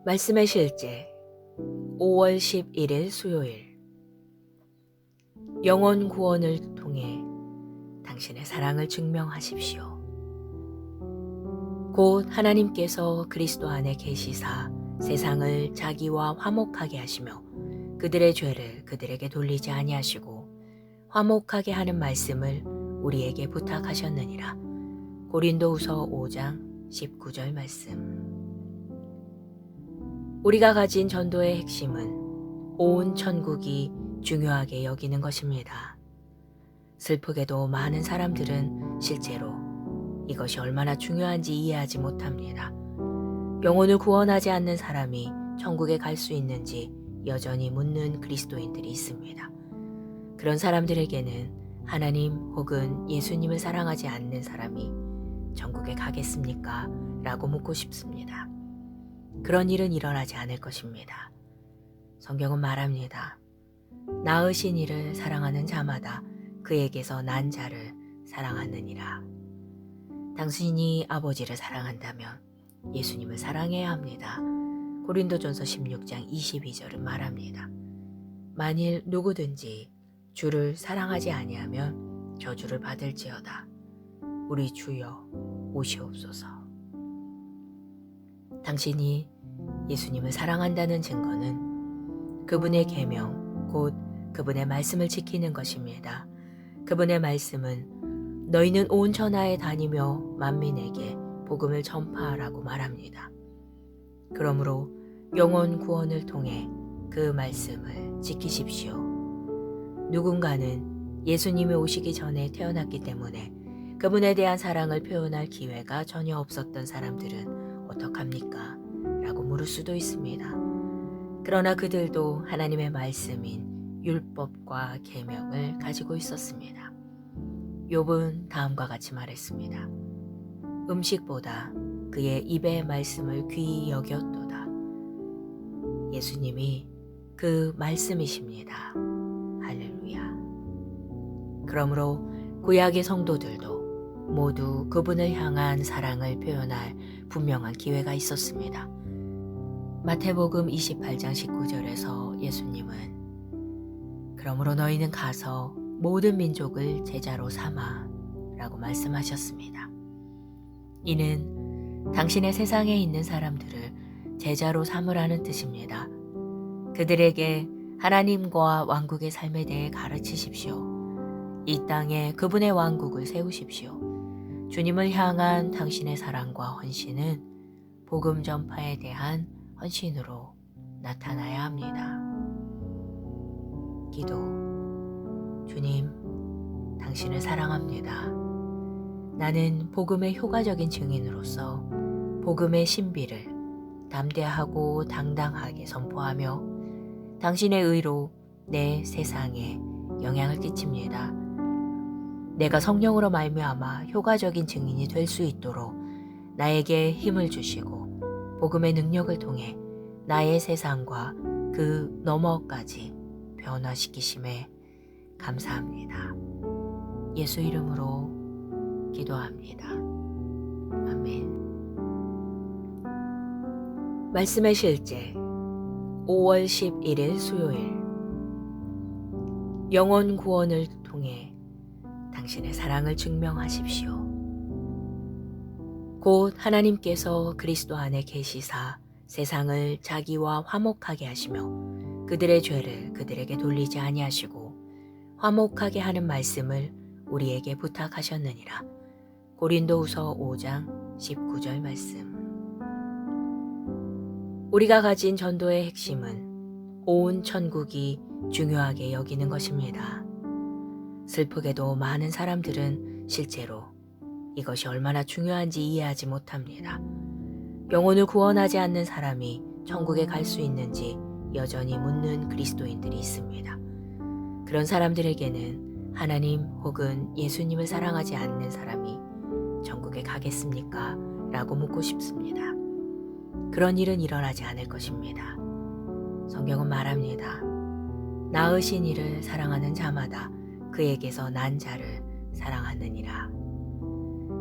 말씀의 실제 5월 11일 수요일 영혼 구원을 통해 당신의 사랑을 증명하십시오. 곧 하나님께서 그리스도 안에 계시사 세상을 자기와 화목하게 하시며 그들의 죄를 그들에게 돌리지 아니하시고 화목하게 하는 말씀을 우리에게 부탁하셨느니라. 고린도후서 5장 19절 말씀. 우리가 가진 전도의 핵심은 온 천국이 중요하게 여기는 것입니다. 슬프게도 많은 사람들은 실제로 이것이 얼마나 중요한지 이해하지 못합니다. 영혼을 구원하지 않는 사람이 천국에 갈 수 있는지 여전히 묻는 그리스도인들이 있습니다. 그런 사람들에게는 하나님 혹은 예수님을 사랑하지 않는 사람이 천국에 가겠습니까? 라고 묻고 싶습니다. 그런 일은 일어나지 않을 것입니다. 성경은 말합니다. 낳으신 이를 사랑하는 자마다 그에게서 난 자를 사랑하느니라. 당신이 아버지를 사랑한다면 예수님을 사랑해야 합니다. 고린도전서 16장 22절은 말합니다. 만일 누구든지 주를 사랑하지 아니하면 저주를 받을지어다. 우리 주여 오시옵소서. 당신이 예수님을 사랑한다는 증거는 그분의 계명, 곧 그분의 말씀을 지키는 것입니다. 그분의 말씀은 너희는 온 천하에 다니며 만민에게 복음을 전파하라고 말합니다. 그러므로 영혼 구원을 통해 그 말씀을 지키십시오. 누군가는 예수님이 오시기 전에 태어났기 때문에 그분에 대한 사랑을 표현할 기회가 전혀 없었던 사람들은 어떡합니까? 라고 물을 수도 있습니다. 그러나 그들도 하나님의 말씀인 율법과 계명을 가지고 있었습니다. 욥은 다음과 같이 말했습니다. 음식보다 그의 입의 말씀을 귀히 여겼도다. 예수님이 그 말씀이십니다. 할렐루야. 그러므로 구약의 성도들도 모두 그분을 향한 사랑을 표현할 분명한 기회가 있었습니다. 마태복음 28장 19절에서 예수님은 그러므로 너희는 가서 모든 민족을 제자로 삼아 라고 말씀하셨습니다. 이는 당신의 세상에 있는 사람들을 제자로 삼으라는 뜻입니다. 그들에게 하나님과 왕국의 삶에 대해 가르치십시오. 이 땅에 그분의 왕국을 세우십시오. 주님을 향한 당신의 사랑과 헌신은 복음 전파에 대한 헌신으로 나타나야 합니다. 기도. 주님, 당신을 사랑합니다. 나는 복음의 효과적인 증인으로서 복음의 신비를 담대하고 당당하게 선포하며 당신의 의로 내 세상에 영향을 끼칩니다. 내가 성령으로 말미암아 효과적인 증인이 될 수 있도록 나에게 힘을 주시고 복음의 능력을 통해 나의 세상과 그 너머까지 변화시키심에 감사합니다. 예수 이름으로 기도합니다. 아멘. 말씀의 실제 5월 11일 수요일 영혼 구원을 통해 당신의 사랑을 증명하십시오. 곧 하나님께서 그리스도 안에 계시사 세상을 자기와 화목하게 하시며 그들의 죄를 그들에게 돌리지 아니하시고 화목하게 하는 말씀을 우리에게 부탁하셨느니라. 고린도후서 5장 19절 말씀. 우리가 가진 전도의 핵심은 온 천국이 중요하게 여기는 것입니다. 슬프게도 많은 사람들은 실제로 이것이 얼마나 중요한지 이해하지 못합니다. 영혼을 구원하지 않는 사람이 천국에 갈 수 있는지 여전히 묻는 그리스도인들이 있습니다. 그런 사람들에게는 하나님 혹은 예수님을 사랑하지 않는 사람이 천국에 가겠습니까? 라고 묻고 싶습니다. 그런 일은 일어나지 않을 것입니다. 성경은 말합니다. 낳으신 이를 사랑하는 자마다 그에게서 난 자를 사랑하느니라.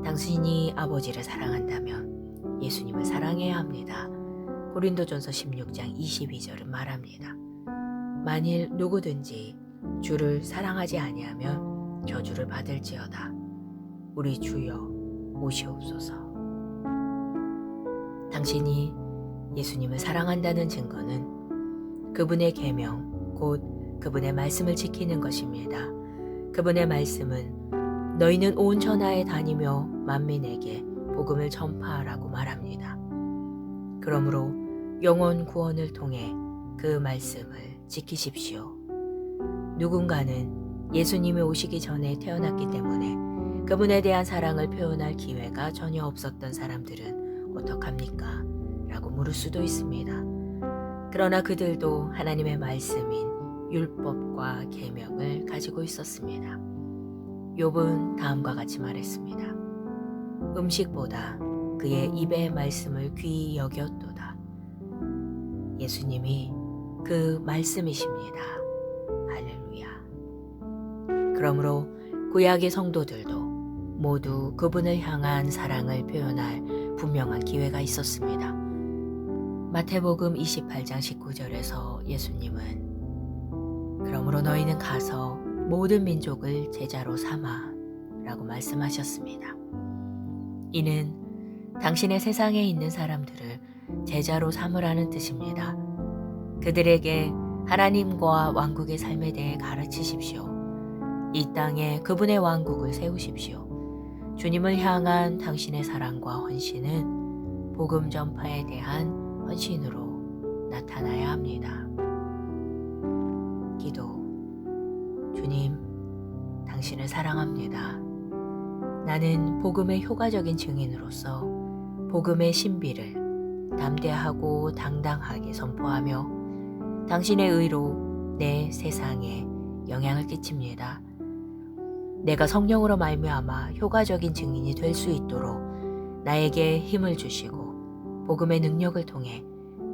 당신이 아버지를 사랑한다면 예수님을 사랑해야 합니다. 고린도전서 16장 22절은 말합니다. 만일 누구든지 주를 사랑하지 아니하면 저주를 받을지어다. 우리 주여 오시옵소서. 당신이 예수님을 사랑한다는 증거는 그분의 계명, 곧 그분의 말씀을 지키는 것입니다. 그분의 말씀은 너희는 온 천하에 다니며 만민에게 복음을 전파하라고 말합니다. 그러므로 영혼 구원을 통해 그 말씀을 지키십시오. 누군가는 예수님이 오시기 전에 태어났기 때문에 그분에 대한 사랑을 표현할 기회가 전혀 없었던 사람들은 어떡합니까? 라고 물을 수도 있습니다. 그러나 그들도 하나님의 말씀인 율법과 계명을 가지고 있었습니다. 욥은 다음과 같이 말했습니다. 음식보다 그의 입의 말씀을 귀히 여겼도다. 예수님이 그 말씀이십니다. 할렐루야. 그러므로 구약의 성도들도 모두 그분을 향한 사랑을 표현할 분명한 기회가 있었습니다. 마태복음 28장 19절에서 예수님은 그러므로 너희는 가서 모든 민족을 제자로 삼아 라고 말씀하셨습니다. 이는 당신의 세상에 있는 사람들을 제자로 삼으라는 뜻입니다. 그들에게 하나님과 왕국의 삶에 대해 가르치십시오. 이 땅에 그분의 왕국을 세우십시오. 주님을 향한 당신의 사랑과 헌신은 복음 전파에 대한 헌신으로 나타나야 합니다. 기도. 주님, 당신을 사랑합니다. 나는 복음의 효과적인 증인으로서 복음의 신비를 담대하고 당당하게 선포하며 당신의 의로 내 세상에 영향을 끼칩니다. 내가 성령으로 말미암아 효과적인 증인이 될 수 있도록 나에게 힘을 주시고 복음의 능력을 통해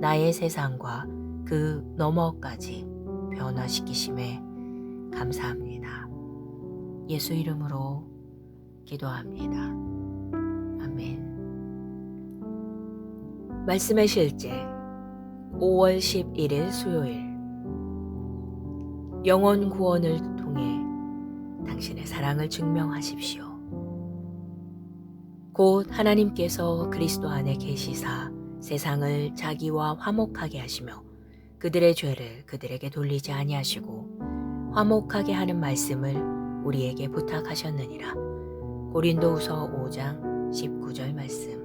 나의 세상과 그 너머까지 변화시키심에 감사합니다. 예수 이름으로 기도합니다. 아멘. 말씀의 실제 5월 11일 수요일. 영혼 구원을 통해 당신의 사랑을 증명하십시오. 곧 하나님께서 그리스도 안에 계시사 세상을 자기와 화목하게 하시며 그들의 죄를 그들에게 돌리지 아니하시고 화목하게 하는 말씀을 우리에게 부탁하셨느니라. 고린도후서 5장 19절 말씀.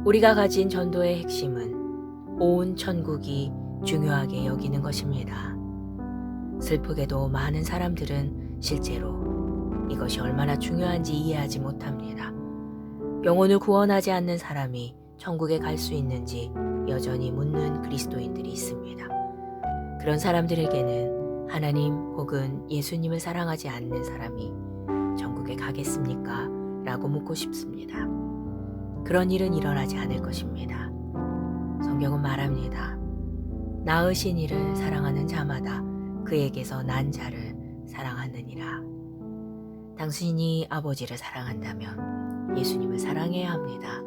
우리가 가진 전도의 핵심은 온 천국이 중요하게 여기는 것입니다. 슬프게도 많은 사람들은 실제로 이것이 얼마나 중요한지 이해하지 못합니다. 영혼을 구원하지 않는 사람이 천국에 갈 수 있는지 여전히 묻는 그리스도인들이 있습니다. 그런 사람들에게는 하나님 혹은 예수님을 사랑하지 않는 사람이 천국에 가겠습니까? 라고 묻고 싶습니다. 그런 일은 일어나지 않을 것입니다. 성경은 말합니다. 낳으신 이를 사랑하는 자마다 그에게서 난 자를 사랑하느니라. 당신이 아버지를 사랑한다면 예수님을 사랑해야 합니다.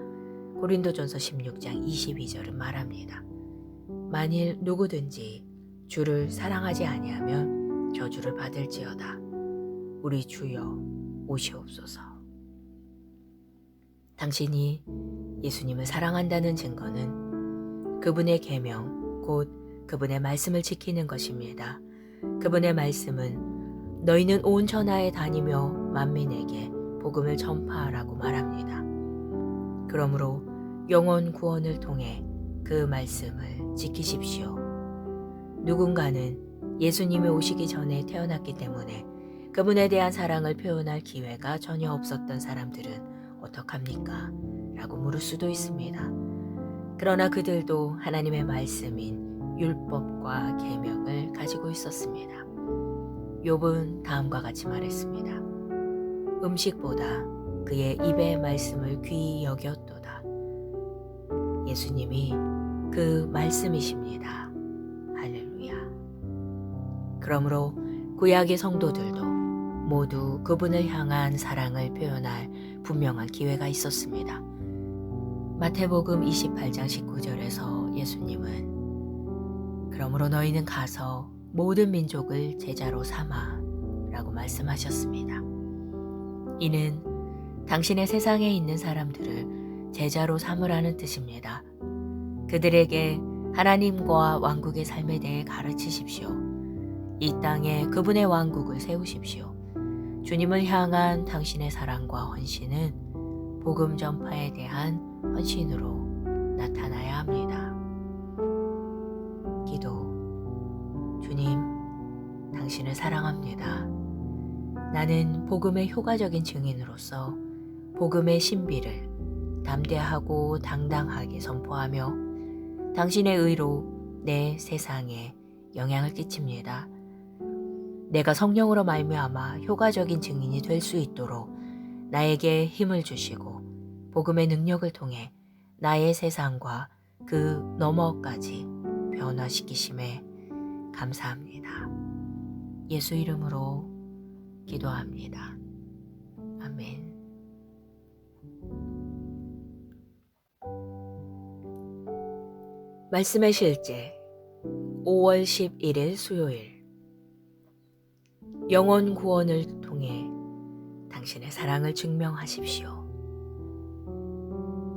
고린도전서 16장 22절은 말합니다. 만일 누구든지 주를 사랑하지 아니하면 저주를 받을지어다. 우리 주여 오시옵소서. 당신이 예수님을 사랑한다는 증거는 그분의 계명, 곧 그분의 말씀을 지키는 것입니다. 그분의 말씀은 너희는 온 천하에 다니며 만민에게 복음을 전파하라고 말합니다. 그러므로 영혼 구원을 통해 그 말씀을 지키십시오. 누군가는 예수님이 오시기 전에 태어났기 때문에 그분에 대한 사랑을 표현할 기회가 전혀 없었던 사람들은 어떡합니까? 라고 물을 수도 있습니다. 그러나 그들도 하나님의 말씀인 율법과 계명을 가지고 있었습니다. 욥은 다음과 같이 말했습니다. 음식보다 그의 입의 말씀을 귀히 여겼도다. 예수님이 그 말씀이십니다. 할렐루야. 그러므로 구약의 성도들도 모두 그분을 향한 사랑을 표현할 분명한 기회가 있었습니다. 마태복음 28장 19절에서 예수님은 그러므로 너희는 가서 모든 민족을 제자로 삼아 라고 말씀하셨습니다. 이는 당신의 세상에 있는 사람들을 제자로 삼으라는 뜻입니다. 그들에게 하나님과 왕국의 삶에 대해 가르치십시오. 이 땅에 그분의 왕국을 세우십시오. 주님을 향한 당신의 사랑과 헌신은 복음 전파에 대한 헌신으로 나타나야 합니다. 기도. 주님, 당신을 사랑합니다. 나는 복음의 효과적인 증인으로서 복음의 신비를 담대하고 당당하게 선포하며 당신의 의로 내 세상에 영향을 끼칩니다. 내가 성령으로 말미암아 효과적인 증인이 될 수 있도록 나에게 힘을 주시고 복음의 능력을 통해 나의 세상과 그 너머까지 변화시키심에 감사합니다. 예수 이름으로 기도합니다. 아멘. 말씀의 실제 5월 11일 수요일. 영혼 구원을 통해 당신의 사랑을 증명하십시오.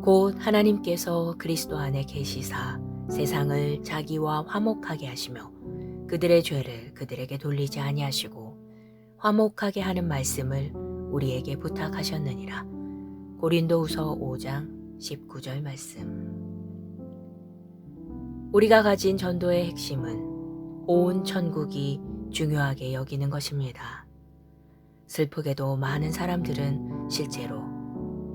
곧 하나님께서 그리스도 안에 계시사 세상을 자기와 화목하게 하시며 그들의 죄를 그들에게 돌리지 아니하시고 화목하게 하는 말씀을 우리에게 부탁하셨느니라. 고린도후서 5장 19절 말씀. 우리가 가진 전도의 핵심은 온 천국이 중요하게 여기는 것입니다. 슬프게도 많은 사람들은 실제로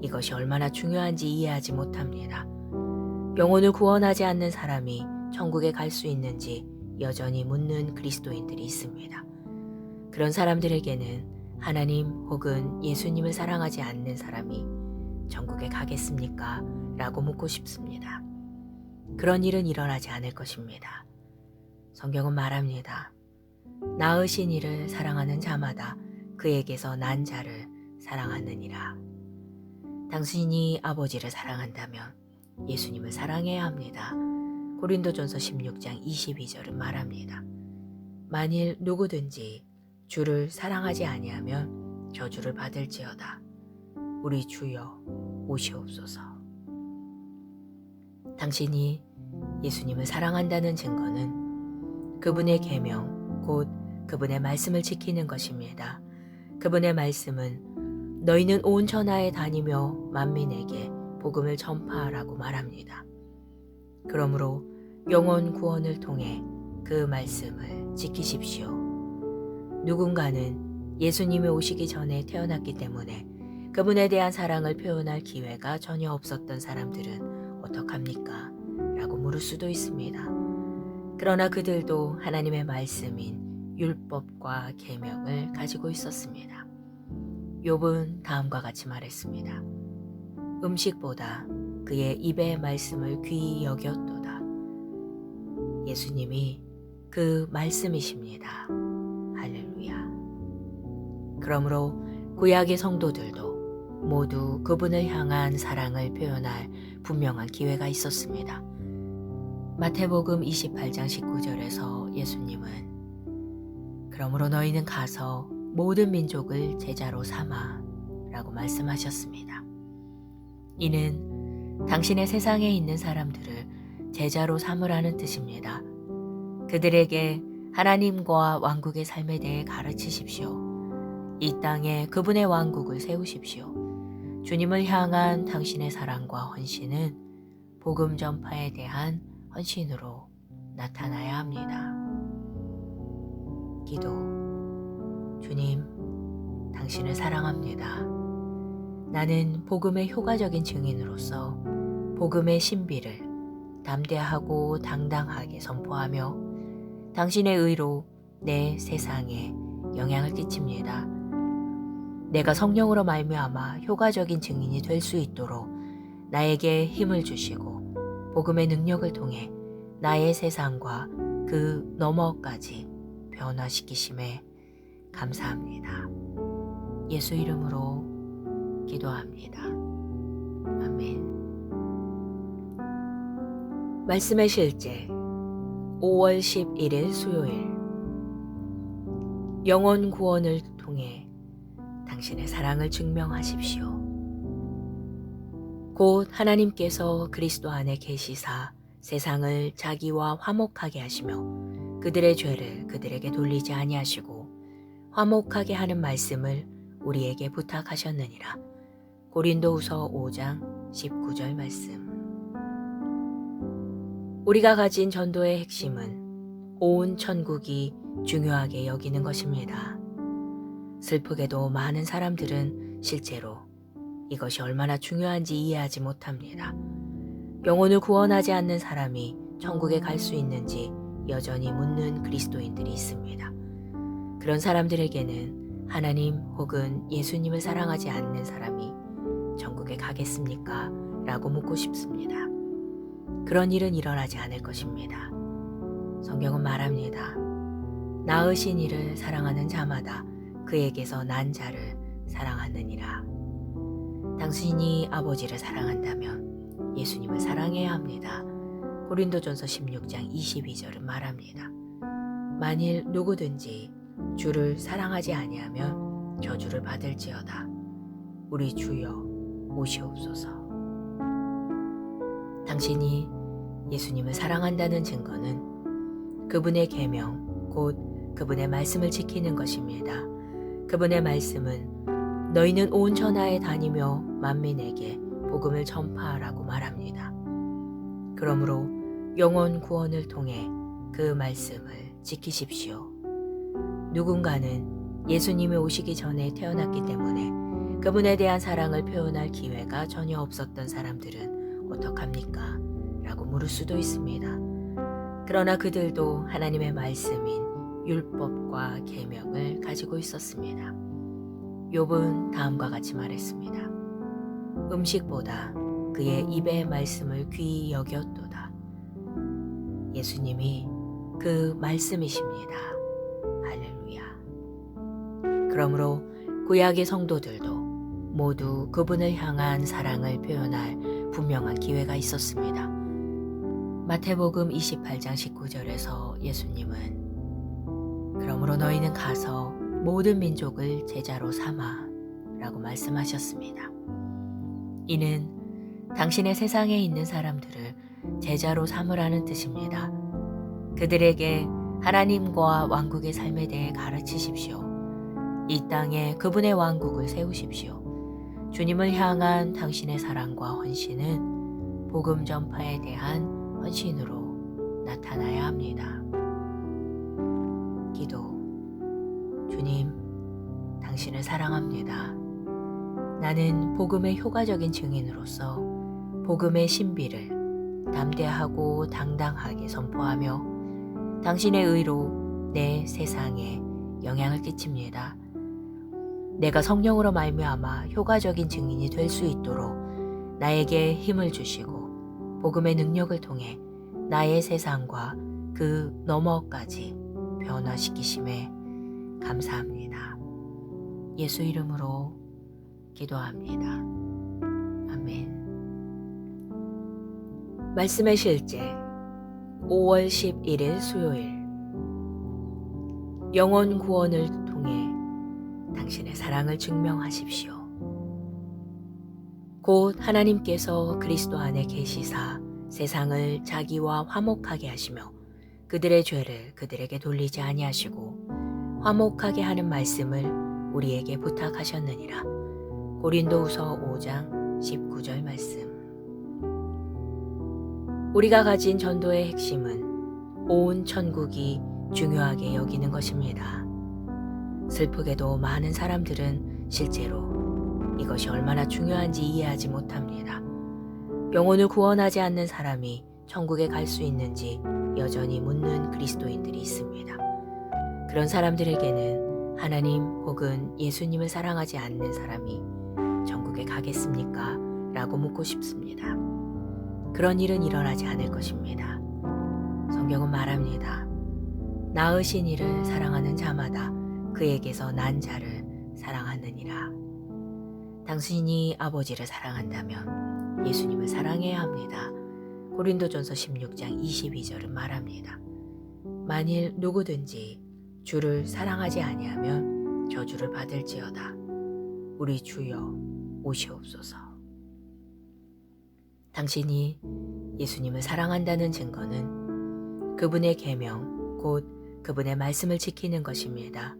이것이 얼마나 중요한지 이해하지 못합니다. 영혼을 구원하지 않는 사람이 천국에 갈 수 있는지 여전히 묻는 그리스도인들이 있습니다. 그런 사람들에게는 하나님 혹은 예수님을 사랑하지 않는 사람이 천국에 가겠습니까? 라고 묻고 싶습니다. 그런 일은 일어나지 않을 것입니다. 성경은 말합니다. 낳으신 이를 사랑하는 자마다 그에게서 난 자를 사랑하느니라. 당신이 아버지를 사랑한다면 예수님을 사랑해야 합니다. 고린도전서 16장 22절은 말합니다. 만일 누구든지 주를 사랑하지 아니하면 저주를 받을지어다. 우리 주여 오시옵소서. 당신이 예수님을 사랑한다는 증거는 그분의 계명, 곧 그분의 말씀을 지키는 것입니다. 그분의 말씀은 너희는 온 천하에 다니며 만민에게 복음을 전파하라고 말합니다. 그러므로 영혼 구원을 통해 그 말씀을 지키십시오. 누군가는 예수님이 오시기 전에 태어났기 때문에 그분에 대한 사랑을 표현할 기회가 전혀 없었던 사람들은 어떡합니까? 라고 물을 수도 있습니다. 그러나 그들도 하나님의 말씀인 율법과 계명을 가지고 있었습니다. 욥은 다음과 같이 말했습니다. 음식보다 그의 입의 말씀을 귀히 여겼도다. 예수님이 그 말씀이십니다. 할렐루야. 그러므로 구약의 성도들도 모두 그분을 향한 사랑을 표현할 분명한 기회가 있었습니다. 마태복음 28장 19절에서 예수님은 그러므로 너희는 가서 모든 민족을 제자로 삼아 라고 말씀하셨습니다. 이는 당신의 세상에 있는 사람들을 제자로 삼으라는 뜻입니다. 그들에게 하나님과 왕국의 삶에 대해 가르치십시오. 이 땅에 그분의 왕국을 세우십시오. 주님을 향한 당신의 사랑과 헌신은 복음 전파에 대한 헌신으로 나타나야 합니다. 기도. 주님, 당신을 사랑합니다. 나는 복음의 효과적인 증인으로서 복음의 신비를 담대하고 당당하게 선포하며 당신의 의로 내 세상에 영향을 끼칩니다. 내가 성령으로 말미암아 효과적인 증인이 될 수 있도록 나에게 힘을 주시고 복음의 능력을 통해 나의 세상과 그 너머까지 변화시키심에 감사합니다. 예수 이름으로 기도합니다. 아멘. 말씀의 실제 5월 11일 수요일 영혼 구원을 통해 당신의 사랑을 증명하십시오. 곧 하나님께서 그리스도 안에 계시사 세상을 자기와 화목하게 하시며 그들의 죄를 그들에게 돌리지 아니하시고 화목하게 하는 말씀을 우리에게 부탁하셨느니라. 고린도후서 5장 19절 말씀. 우리가 가진 전도의 핵심은 온 천국이 중요하게 여기는 것입니다. 슬프게도 많은 사람들은 실제로 이것이 얼마나 중요한지 이해하지 못합니다. 영혼을 구원하지 않는 사람이 천국에 갈 수 있는지 여전히 묻는 그리스도인들이 있습니다. 그런 사람들에게는 하나님 혹은 예수님을 사랑하지 않는 사람이 천국에 가겠습니까? 라고 묻고 싶습니다. 그런 일은 일어나지 않을 것입니다. 성경은 말합니다. 낳으신 이를 사랑하는 자마다 그에게서 난 자를 사랑하느니라. 당신이 아버지를 사랑한다면 예수님을 사랑해야 합니다. 고린도전서 16장 22절은 말합니다. 만일 누구든지 주를 사랑하지 아니하면 저주를 받을지어다. 우리 주여 오시옵소서. 당신이 예수님을 사랑한다는 증거는 그분의 계명, 곧 그분의 말씀을 지키는 것입니다. 그분의 말씀은 너희는 온 천하에 다니며 만민에게 복음을 전파하라고 말합니다. 그러므로 영혼 구원을 통해 그 말씀을 지키십시오. 누군가는 예수님이 오시기 전에 태어났기 때문에 그분에 대한 사랑을 표현할 기회가 전혀 없었던 사람들은 어떡합니까? 라고 물을 수도 있습니다. 그러나 그들도 하나님의 말씀인 율법과 계명을 가지고 있었습니다. 욥은 다음과 같이 말했습니다. 음식보다 그의 입의 말씀을 귀히 여겼도다. 예수님이 그 말씀이십니다. 할렐루야. 그러므로 구약의 성도들도 모두 그분을 향한 사랑을 표현할 분명한 기회가 있었습니다. 마태복음 28장 19절에서 예수님은 그러므로 너희는 가서 모든 민족을 제자로 삼아 라고 말씀하셨습니다. 이는 당신의 세상에 있는 사람들을 제자로 삼으라는 뜻입니다. 그들에게 하나님과 왕국의 삶에 대해 가르치십시오. 이 땅에 그분의 왕국을 세우십시오. 주님을 향한 당신의 사랑과 헌신은 복음 전파에 대한 헌신으로 나타나야 합니다. 기도. 주님, 당신을 사랑합니다. 나는 복음의 효과적인 증인으로서 복음의 신비를 담대하고 당당하게 선포하며 당신의 의로 내 세상에 영향을 끼칩니다. 내가 성령으로 말미암아 효과적인 증인이 될 수 있도록 나에게 힘을 주시고 복음의 능력을 통해 나의 세상과 그 너머까지 변화시키심에 감사합니다. 예수 이름으로 기도합니다. 아멘. 말씀의 실제 5월 11일 수요일 영혼 구원을 통해 당신의 사랑을 증명하십시오. 곧 하나님께서 그리스도 안에 계시사 세상을 자기와 화목하게 하시며 그들의 죄를 그들에게 돌리지 아니하시고 화목하게 하는 말씀을 우리에게 부탁하셨느니라. 고린도후서 5장 19절 말씀. 우리가 가진 전도의 핵심은 온 천국이 중요하게 여기는 것입니다. 슬프게도 많은 사람들은 실제로 이것이 얼마나 중요한지 이해하지 못합니다. 영혼을 구원하지 않는 사람이 천국에 갈 수 있는지 여전히 묻는 그리스도인들이 있습니다. 그런 사람들에게는 하나님 혹은 예수님을 사랑하지 않는 사람이 천국에 가겠습니까? 라고 묻고 싶습니다. 그런 일은 일어나지 않을 것입니다. 성경은 말합니다. 낳으신 이를 사랑하는 자마다 그에게서 난 자를 사랑하느니라. 당신이 아버지를 사랑한다면 예수님을 사랑해야 합니다. 고린도전서 16장 22절은 말합니다. 만일 누구든지 주를 사랑하지 아니하면 저주를 받을지어다. 우리 주여 오시옵소서. 당신이 예수님을 사랑한다는 증거는 그분의 계명, 곧 그분의 말씀을 지키는 것입니다.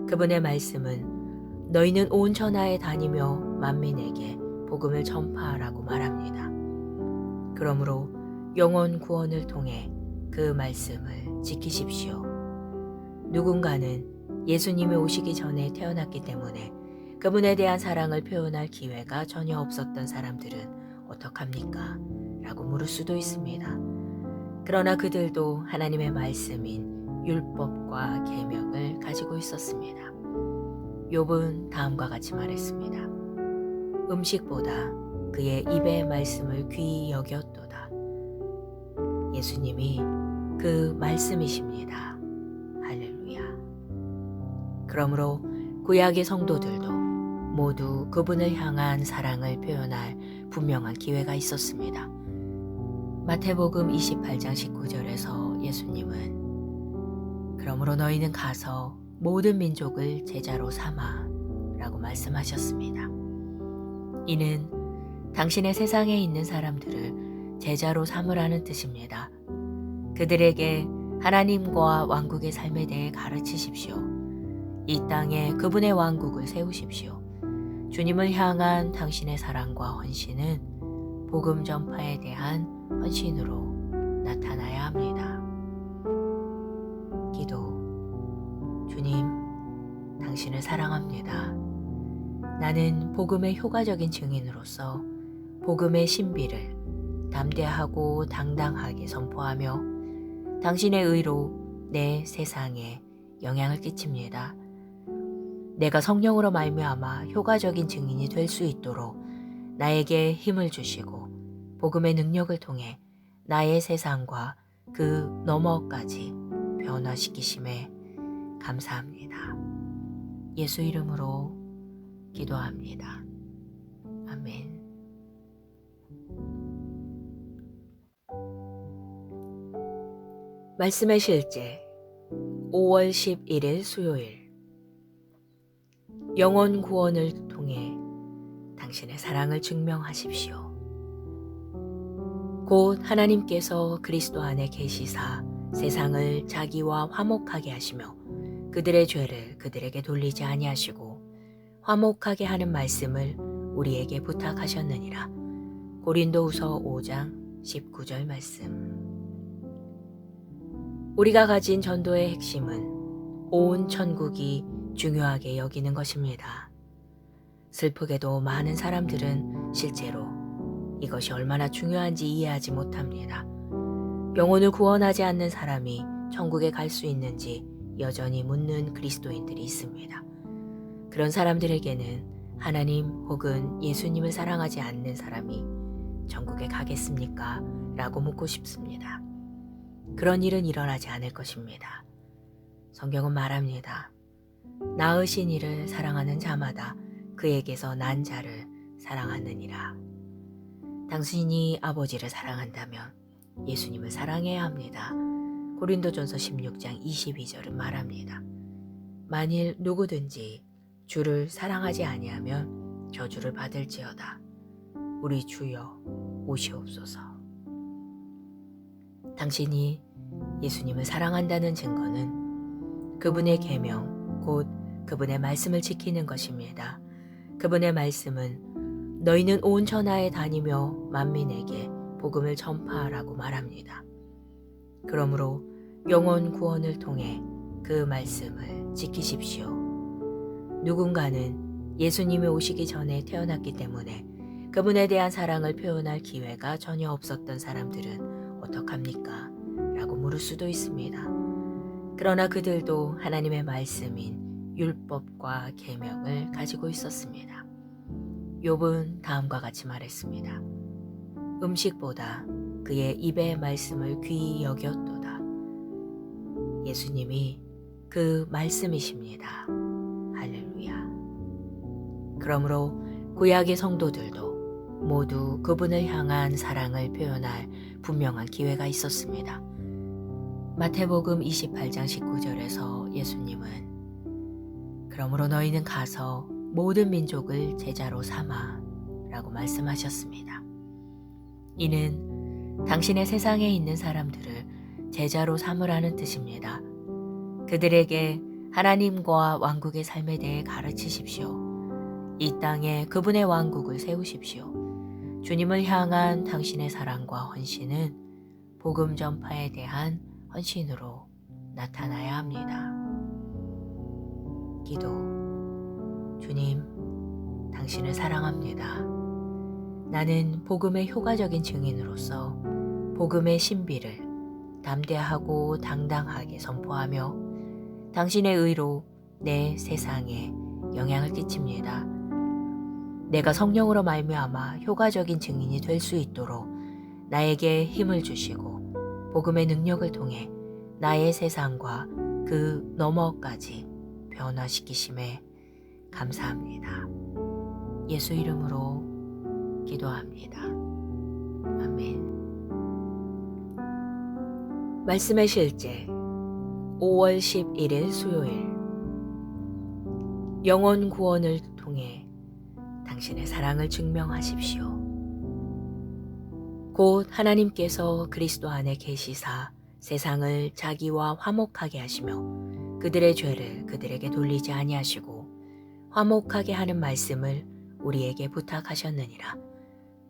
그분의 말씀은 너희는 온 천하에 다니며 만민에게 복음을 전파하라고 말합니다. 그러므로 영혼 구원을 통해 그 말씀을 지키십시오. 누군가는 예수님이 오시기 전에 태어났기 때문에 그분에 대한 사랑을 표현할 기회가 전혀 없었던 사람들은 어떡합니까? 라고 물을 수도 있습니다. 그러나 그들도 하나님의 말씀인 율법과 계명을 가지고 있었습니다. 욥은 다음과 같이 말했습니다. 음식보다 그의 입의 말씀을 귀히 여겼도다. 예수님이 그 말씀이십니다. 할렐루야. 그러므로 구약의 성도들도 모두 그분을 향한 사랑을 표현할 분명한 기회가 있었습니다. 마태복음 28장 19절에서 예수님은 그러므로 너희는 가서 모든 민족을 제자로 삼아 라고 말씀하셨습니다. 이는 당신의 세상에 있는 사람들을 제자로 삼으라는 뜻입니다. 그들에게 하나님과 왕국의 삶에 대해 가르치십시오. 이 땅에 그분의 왕국을 세우십시오. 주님을 향한 당신의 사랑과 헌신은 복음 전파에 대한 헌신으로 나타나야 합니다. 기도. 주님, 당신을 사랑합니다. 나는 복음의 효과적인 증인으로서 복음의 신비를 담대하고 당당하게 선포하며 당신의 의로 내 세상에 영향을 끼칩니다. 내가 성령으로 말미암아 효과적인 증인이 될 수 있도록 나에게 힘을 주시고 복음의 능력을 통해 나의 세상과 그 너머까지 변화시키심에 감사합니다. 예수 이름으로 기도합니다. 아멘. 말씀의 실제 5월 11일 수요일. 영혼 구원을 통해 당신의 사랑을 증명하십시오. 곧 하나님께서 그리스도 안에 계시사 세상을 자기와 화목하게 하시며 그들의 죄를 그들에게 돌리지 아니하시고 화목하게 하는 말씀을 우리에게 부탁하셨느니라. 고린도후서 5장 19절 말씀. 우리가 가진 전도의 핵심은 온 천국이 중요하게 여기는 것입니다. 슬프게도 많은 사람들은 실제로 이것이 얼마나 중요한지 이해하지 못합니다. 영혼을 구원하지 않는 사람이 천국에 갈 수 있는지 여전히 묻는 그리스도인들이 있습니다. 그런 사람들에게는 하나님 혹은 예수님을 사랑하지 않는 사람이 천국에 가겠습니까? 라고 묻고 싶습니다. 그런 일은 일어나지 않을 것입니다. 성경은 말합니다. 낳으신 이를 사랑하는 자마다 그에게서 난 자를 사랑하느니라. 당신이 아버지를 사랑한다면 예수님을 사랑해야 합니다. 고린도전서 16장 22절은 말합니다. 만일 누구든지 주를 사랑하지 아니하면 저주를 받을지어다. 우리 주여 오시옵소서. 당신이 예수님을 사랑한다는 증거는 그분의 계명, 곧 그분의 말씀을 지키는 것입니다. 그분의 말씀은 너희는 온 천하에 다니며 만민에게 복음을 전파하라고 말합니다. 그러므로 영혼 구원을 통해 그 말씀을 지키십시오. 누군가는 예수님이 오시기 전에 태어났기 때문에 그분에 대한 사랑을 표현할 기회가 전혀 없었던 사람들은 어떡합니까? 라고 물을 수도 있습니다. 그러나 그들도 하나님의 말씀인 율법과 계명을 가지고 있었습니다. 욥은 다음과 같이 말했습니다. 음식보다 그의 입의 말씀을 귀히 여겼도다. 예수님이 그 말씀이십니다. 할렐루야. 그러므로 구약의 성도들도 모두 그분을 향한 사랑을 표현할 분명한 기회가 있었습니다. 마태복음 28장 19절에서 예수님은 그러므로 너희는 가서 모든 민족을 제자로 삼아 라고 말씀하셨습니다. 이는 당신의 세상에 있는 사람들을 제자로 삼으라는 뜻입니다. 그들에게 하나님과 왕국의 삶에 대해 가르치십시오. 이 땅에 그분의 왕국을 세우십시오. 주님을 향한 당신의 사랑과 헌신은 복음 전파에 대한 헌신으로 나타나야 합니다. 기도. 주님, 당신을 사랑합니다. 나는 복음의 효과적인 증인으로서 복음의 신비를 담대하고 당당하게 선포하며 당신의 의로 내 세상에 영향을 끼칩니다. 내가 성령으로 말미암아 효과적인 증인이 될 수 있도록 나에게 힘을 주시고 복음의 능력을 통해 나의 세상과 그 너머까지 변화시키심에 감사합니다. 예수 이름으로 기도합니다. 아멘. 말씀의 실제 5월 11일 수요일. 영혼 구원을 통해 당신의 사랑을 증명하십시오. 곧 하나님께서 그리스도 안에 계시사 세상을 자기와 화목하게 하시며 그들의 죄를 그들에게 돌리지 아니하시고 화목하게 하는 말씀을 우리에게 부탁하셨느니라.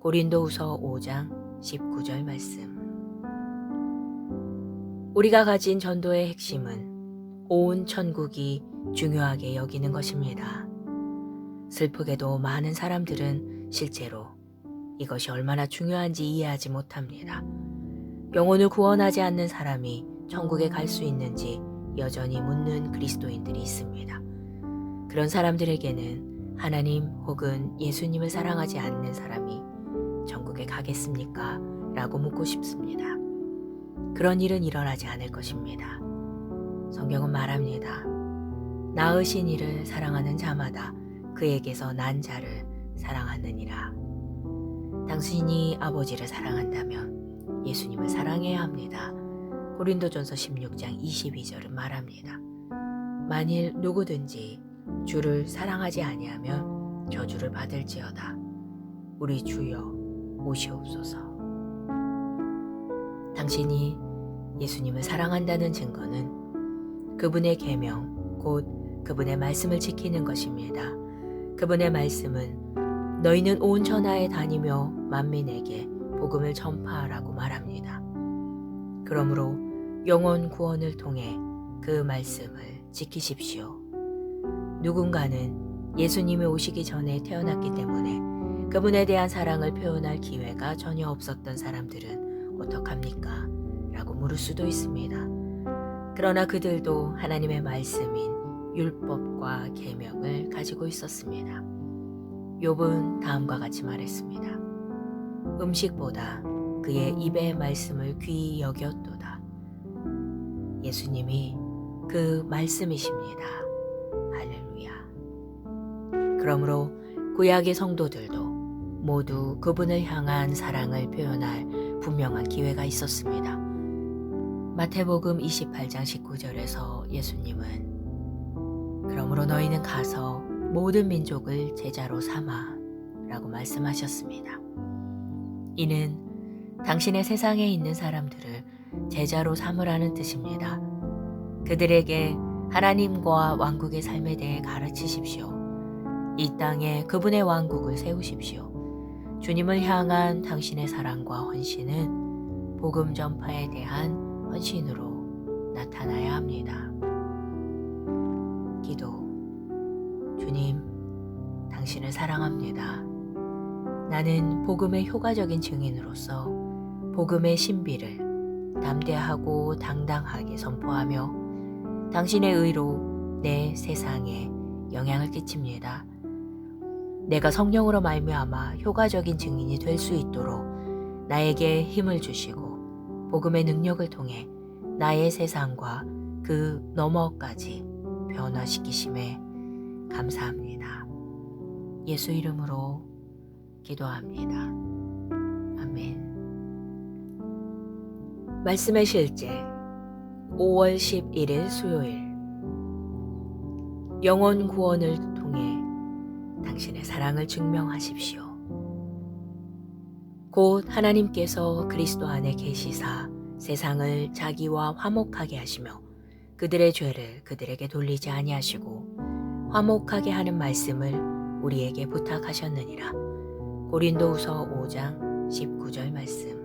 고린도후서 5장 19절 말씀. 우리가 가진 전도의 핵심은 온 천국이 중요하게 여기는 것입니다. 슬프게도 많은 사람들은 실제로 이것이 얼마나 중요한지 이해하지 못합니다. 영혼을 구원하지 않는 사람이 천국에 갈 수 있는지 여전히 묻는 그리스도인들이 있습니다. 그런 사람들에게는 하나님 혹은 예수님을 사랑하지 않는 사람이 천국에 가겠습니까? 라고 묻고 싶습니다. 그런 일은 일어나지 않을 것입니다. 성경은 말합니다. 낳으신 이를 사랑하는 자마다 그에게서 난 자를 사랑하느니라. 당신이 아버지를 사랑한다면 예수님을 사랑해야 합니다. 고린도전서 16장 22절은 말합니다. 만일 누구든지 주를 사랑하지 아니하면 저주를 받을지어다. 우리 주여 오시옵소서. 당신이 예수님을 사랑한다는 증거는 그분의 계명, 곧 그분의 말씀을 지키는 것입니다. 그분의 말씀은 너희는 온 천하에 다니며 만민에게 복음을 전파하라고 말합니다. 그러므로 영혼 구원을 통해 그 말씀을 지키십시오. 누군가는 예수님이 오시기 전에 태어났기 때문에 그분에 대한 사랑을 표현할 기회가 전혀 없었던 사람들은 어떡합니까? 라고 물을 수도 있습니다. 그러나 그들도 하나님의 말씀인 율법과 계명을 가지고 있었습니다. 욥은 다음과 같이 말했습니다. 음식보다 그의 입의 말씀을 귀히 여겼도다. 예수님이 그 말씀이십니다. 할렐루야. 그러므로 구약의 성도들도 모두 그분을 향한 사랑을 표현할 분명한 기회가 있었습니다. 마태복음 28장 19절에서 예수님은 그러므로 너희는 가서 모든 민족을 제자로 삼아 라고 말씀하셨습니다. 이는 당신의 세상에 있는 사람들을 제자로 삼으라는 뜻입니다. 그들에게 하나님과 왕국의 삶에 대해 가르치십시오. 이 땅에 그분의 왕국을 세우십시오. 주님을 향한 당신의 사랑과 헌신은 복음 전파에 대한 헌신으로 나타나야 합니다. 기도. 주님, 당신을 사랑합니다. 나는 복음의 효과적인 증인으로서 복음의 신비를 담대하고 당당하게 선포하며 당신의 의로 내 세상에 영향을 끼칩니다. 내가 성령으로 말미암아 효과적인 증인이 될 수 있도록 나에게 힘을 주시고 복음의 능력을 통해 나의 세상과 그 너머까지 변화시키심에 감사합니다. 예수 이름으로 기도합니다. 아멘. 말씀의 실제 5월 11일 수요일 영혼 구원을 통해 당신의 사랑을 증명하십시오. 곧 하나님께서 그리스도 안에 계시사 세상을 자기와 화목하게 하시며 그들의 죄를 그들에게 돌리지 아니하시고 화목하게 하는 말씀을 우리에게 부탁하셨느니라. 고린도후서 5장 19절 말씀.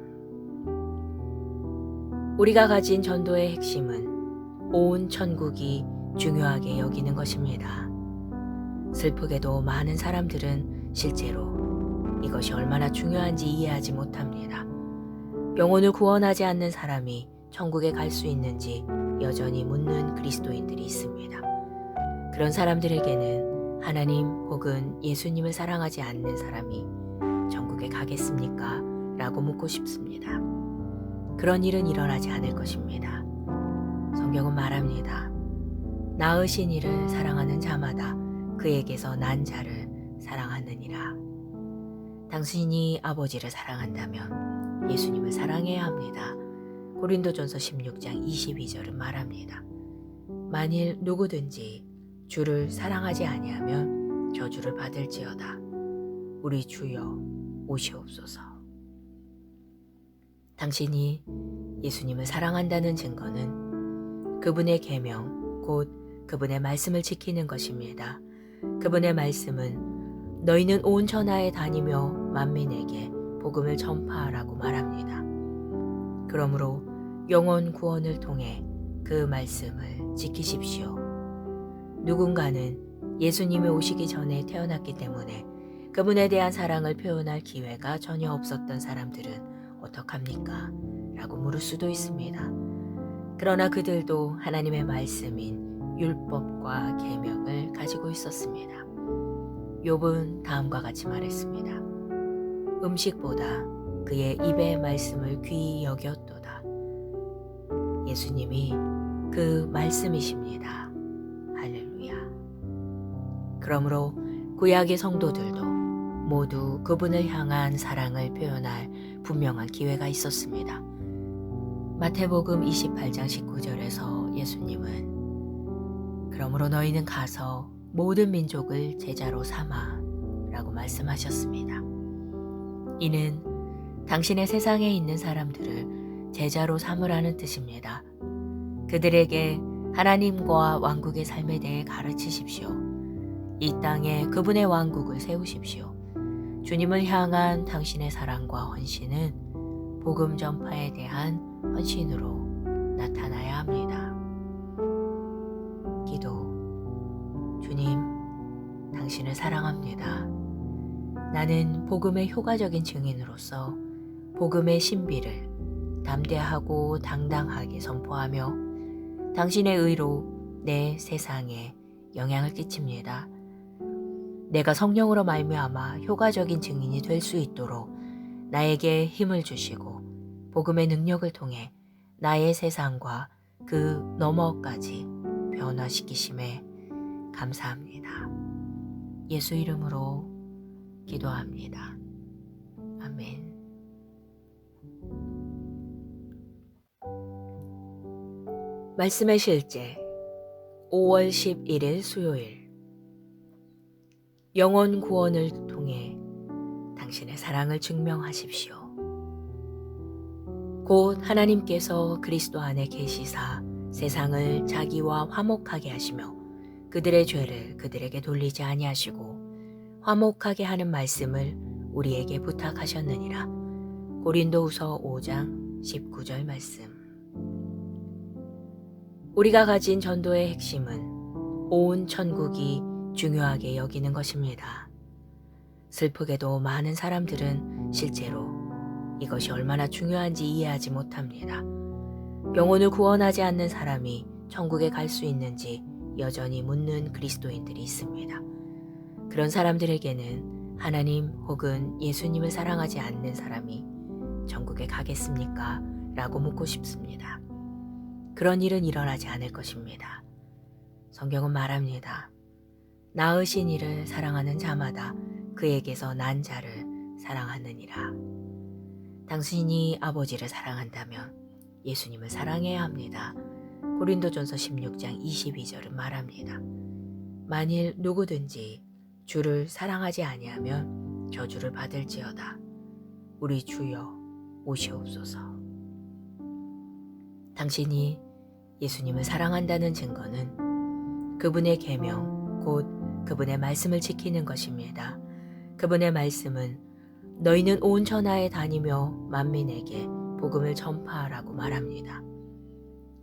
우리가 가진 전도의 핵심은 온 천국이 중요하게 여기는 것입니다. 슬프게도 많은 사람들은 실제로 이것이 얼마나 중요한지 이해하지 못합니다. 영혼을 구원하지 않는 사람이 천국에 갈 수 있는지 여전히 묻는 그리스도인들이 있습니다. 그런 사람들에게는 하나님 혹은 예수님을 사랑하지 않는 사람이 천국에 가겠습니까? 라고 묻고 싶습니다. 그런 일은 일어나지 않을 것입니다. 성경은 말합니다. 낳으신 이를 사랑하는 자마다 그에게서 난 자를 사랑하느니라. 당신이 아버지를 사랑한다면 예수님을 사랑해야 합니다. 고린도전서 16장 22절은 말합니다. 만일 누구든지 주를 사랑하지 아니하면 저주를 받을지어다. 우리 주여 오시옵소서. 당신이 예수님을 사랑한다는 증거는 그분의 계명, 곧 그분의 말씀을 지키는 것입니다. 그분의 말씀은 너희는 온 천하에 다니며 만민에게 복음을 전파하라고 말합니다. 그러므로 영혼 구원을 통해 그 말씀을 지키십시오. 누군가는 예수님이 오시기 전에 태어났기 때문에 그분에 대한 사랑을 표현할 기회가 전혀 없었던 사람들은 어떡합니까? 라고 물을 수도 있습니다. 그러나 그들도 하나님의 말씀인 율법과 계명을 가지고 있었습니다. 욥은 다음과 같이 말했습니다. 음식보다 그의 입의 말씀을 귀히 여겼도다. 예수님이 그 말씀이십니다. 할렐루야. 그러므로 구약의 성도들도 모두 그분을 향한 사랑을 표현할 분명한 기회가 있었습니다. 마태복음 28장 19절에서 예수님은 그러므로 너희는 가서 모든 민족을 제자로 삼아 라고 말씀하셨습니다. 이는 당신의 세상에 있는 사람들을 제자로 삼으라는 뜻입니다. 그들에게 하나님과 왕국의 삶에 대해 가르치십시오. 이 땅에 그분의 왕국을 세우십시오. 주님을 향한 당신의 사랑과 헌신은 복음 전파에 대한 헌신으로 나타나야 합니다. 기도. 주님, 당신을 사랑합니다. 나는 복음의 효과적인 증인으로서 복음의 신비를 담대하고 당당하게 선포하며 당신의 의로 내 세상에 영향을 끼칩니다. 내가 성령으로 말미암아 효과적인 증인이 될 수 있도록 나에게 힘을 주시고 복음의 능력을 통해 나의 세상과 그 너머까지 변화시키심에 감사합니다. 예수 이름으로 기도합니다. 아멘. 말씀의 실제 5월 11일 수요일 영혼 구원을 통해 당신의 사랑을 증명하십시오. 곧 하나님께서 그리스도 안에 계시사 세상을 자기와 화목하게 하시며 그들의 죄를 그들에게 돌리지 아니하시고 화목하게 하는 말씀을 우리에게 부탁하셨느니라. 고린도후서 5장 19절 말씀. 우리가 가진 전도의 핵심은 온 천국이 중요하게 여기는 것입니다. 슬프게도 많은 사람들은 실제로 이것이 얼마나 중요한지 이해하지 못합니다. 영혼을 구원하지 않는 사람이 천국에 갈 수 있는지 여전히 묻는 그리스도인들이 있습니다. 그런 사람들에게는 하나님 혹은 예수님을 사랑하지 않는 사람이 천국에 가겠습니까? 라고 묻고 싶습니다. 그런 일은 일어나지 않을 것입니다. 성경은 말합니다. 낳으신 이를 사랑하는 자마다 그에게서 난 자를 사랑하느니라. 당신이 아버지를 사랑한다면 예수님을 사랑해야 합니다. 고린도전서 16장 22절은 말합니다. 만일 누구든지 주를 사랑하지 아니하면 저주를 받을지어다. 우리 주여 오시옵소서. 당신이 예수님을 사랑한다는 증거는 그분의 계명, 곧 그분의 말씀을 지키는 것입니다. 그분의 말씀은 너희는 온 천하에 다니며 만민에게 복음을 전파하라고 말합니다.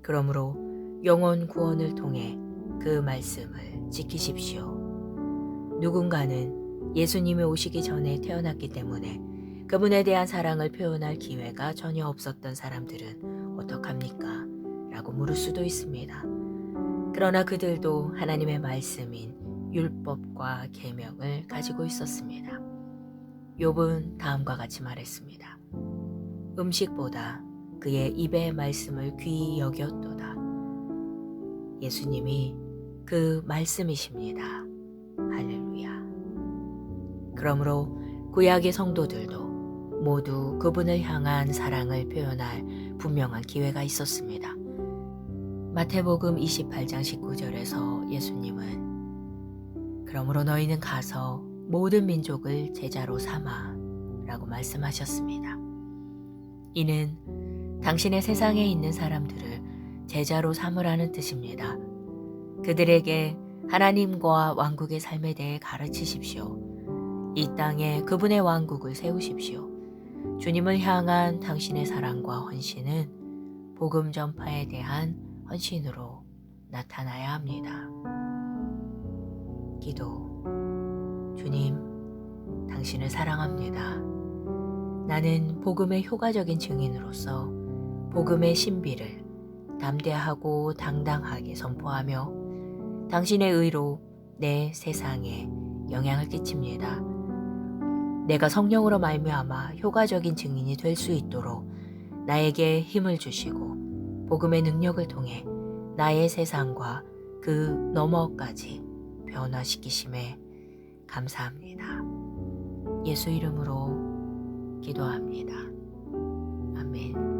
그러므로 영혼 구원을 통해 그 말씀을 지키십시오. 누군가는 예수님이 오시기 전에 태어났기 때문에 그분에 대한 사랑을 표현할 기회가 전혀 없었던 사람들은 어떡합니까? 라고 물을 수도 있습니다. 그러나 그들도 하나님의 말씀인 율법과 계명을 가지고 있었습니다. 욥은 다음과 같이 말했습니다. 음식보다 그의 입의 말씀을 귀히 여겼도다. 예수님이 그 말씀이십니다. 할렐루야. 그러므로 구약의 성도들도 모두 그분을 향한 사랑을 표현할 분명한 기회가 있었습니다. 마태복음 28장 19절에서 예수님은 그러므로 너희는 가서 모든 민족을 제자로 삼아 라고 말씀하셨습니다. 이는 당신의 세상에 있는 사람들을 제자로 삼으라는 뜻입니다. 그들에게 하나님과 왕국의 삶에 대해 가르치십시오. 이 땅에 그분의 왕국을 세우십시오. 주님을 향한 당신의 사랑과 헌신은 복음 전파에 대한 헌신으로 나타나야 합니다. 기도. 주님, 당신을 사랑합니다. 나는 복음의 효과적인 증인으로서 복음의 신비를 담대하고 당당하게 선포하며 당신의 의로 내 세상에 영향을 끼칩니다. 내가 성령으로 말미암아 효과적인 증인이 될 수 있도록 나에게 힘을 주시고 복음의 능력을 통해 나의 세상과 그 너머까지 변화시키심에 감사합니다. 예수 이름으로 기도합니다. 아멘.